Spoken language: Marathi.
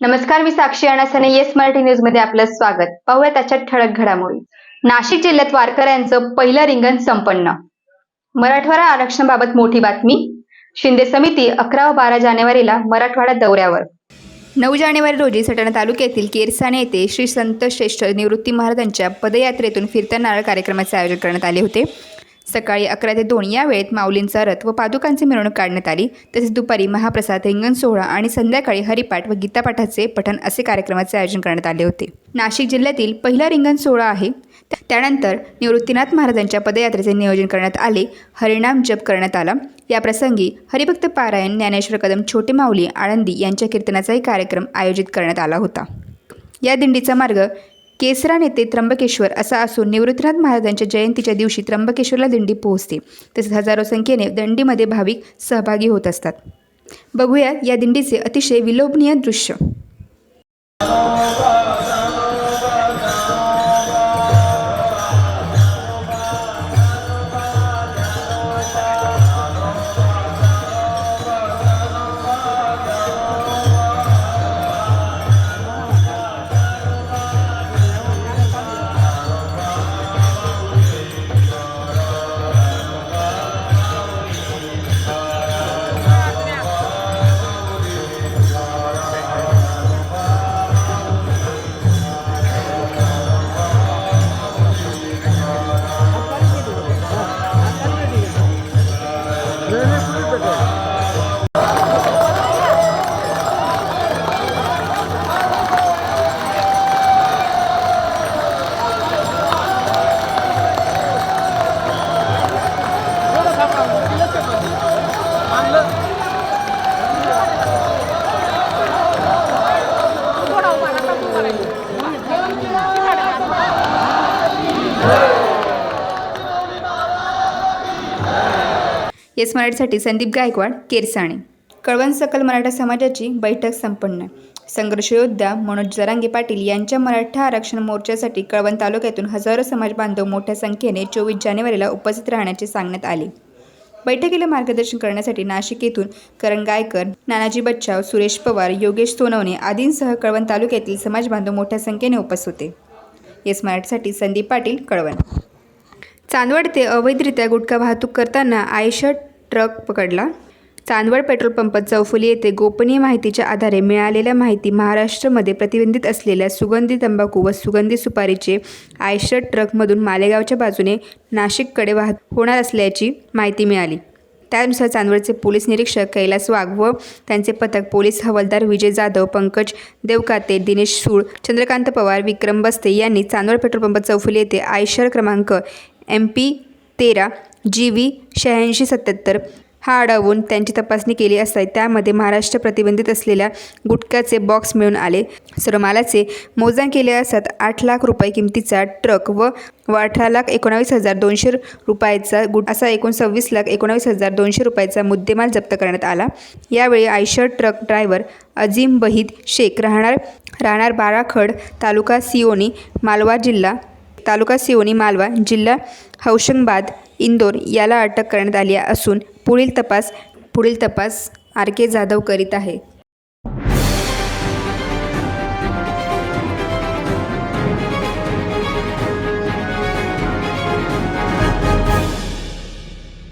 नमस्कार, मी साक्षी अणासने. येस मराठी न्यूज मध्ये आपलं स्वागत. पाहूया त्याच्या ठळक घडामोडी. नाशिक जिल्ह्यात वारकऱ्यांचं पहिलं रिंगण संपन्न. मराठवाडा आरक्षणाबाबत मोठी बातमी. शिंदे समिती 11 व 12 जानेवारीला मराठवाडा दौऱ्यावर. 9 जानेवारी रोजी सटाणा तालुक्यातील केरसाने येथे श्री संत श्रेष्ठ निवृत्ती महाराजांच्या पदयात्रेतून फिरत्या नारळ कार्यक्रमाचे आयोजन करण्यात आले होते. सकाळी 11 ते 2 या वेळेत माऊलींचा रथ व पादुकांची मिरवणूक काढण्यात आली. तसेच दुपारी महाप्रसाद, रिंगण सोहळा आणि संध्याकाळी हरिपाठ व गीतापाठाचे पठण असे कार्यक्रमाचे आयोजन करण्यात आले होते. नाशिक जिल्ह्यातील पहिला रिंगण सोहळा आहे. त्यानंतर निवृत्तीनाथ महाराजांच्या पदयात्रेचे नियोजन करण्यात आले. हरिनाम जप करण्यात आला. या प्रसंगी हरिभक्त पारायण, ज्ञानेश्वर कदम, छोटे माऊली आळंदी यांच्या कीर्तनाचाही कार्यक्रम आयोजित करण्यात आला होता. या दिंडीचा मार्ग केसराने ते त्र्यंबकेश्वर असा असून निवृत्तीनाथ महाराजांच्या जयंतीच्या दिवशी त्र्यंबकेश्वरला दिंडी पोहोचते. तसेच हजारो संख्येने दिंडीमध्ये भाविक सहभागी होत असतात. बघूया या दिंडीचे अतिशय विलोभनीय दृश्य. येस मराठीसाठी संदीप गायकवाड, केरसाणे. कळवण सकल मराठा समाजाची बैठक संपन्न. संघर्ष योद्धा मनोज जरांगे पाटील यांच्या मराठा आरक्षण मोर्चासाठी कळवण तालुक्यातून हजारो समाज बांधव मोठ्या संख्येने 24 जानेवारीला उपस्थित राहण्याचे सांगण्यात आले. बैठकीला मार्गदर्शन करण्यासाठी नाशिक येथून करण गायकर, नानाजी बच्चाव, सुरेश पवार, योगेश सोनवणे आदींसह कळवण तालुक्यातील समाज बांधव मोठ्या संख्येने उपस्थित होते. येस मराठीसाठी संदीप पाटील, कळवण. चांदवड ते अवैधरित्या गुटखा वाहतूक करताना आयशर ट्रक पकडला. चांदवड पेट्रोल पंप चौफुली येथे गोपनीय माहितीच्या आधारे मिळालेल्या माहिती महाराष्ट्रामध्ये प्रतिबंधित असलेल्या सुगंधी तंबाखू व सुगंधी सुपारीचे आयशर ट्रकमधून मालेगावच्या बाजूने नाशिककडे होणार असल्याची माहिती मिळाली. त्यानुसार चांदवडचे पोलीस निरीक्षक कैलास वाघ व त्यांचे पथक पोलीस हवालदार विजय जाधव, पंकज देवकाते, दिनेश सूळ, चंद्रकांत पवार, विक्रम बस्ते यांनी चांदवड पेट्रोल पंप चौफुली येथे आयशर क्रमांक MP 13 GV 8677 हा अडवून त्यांची तपासणी केली असता त्यामध्ये महाराष्ट्र प्रतिबंधित असलेल्या गुटख्याचे बॉक्स मिळून आले. सर्व मालाचे मोजदान केले असता 8 लाख रुपये किमतीचा ट्रक व 18,19,200 रुपयाचा असा एकूण 26,19,200 रुपयाचा मुद्देमाल जप्त करण्यात आला. यावेळी आयशर ट्रक ड्रायव्हर अजीम वहीद शेख राहणार बाराखड, तालुका सिओनी मालवा, जिल्हा हौशंगाबाद, इंदोर याला अटक करण्यात आली असून पुढील तपास RK जाधव करीत आहे.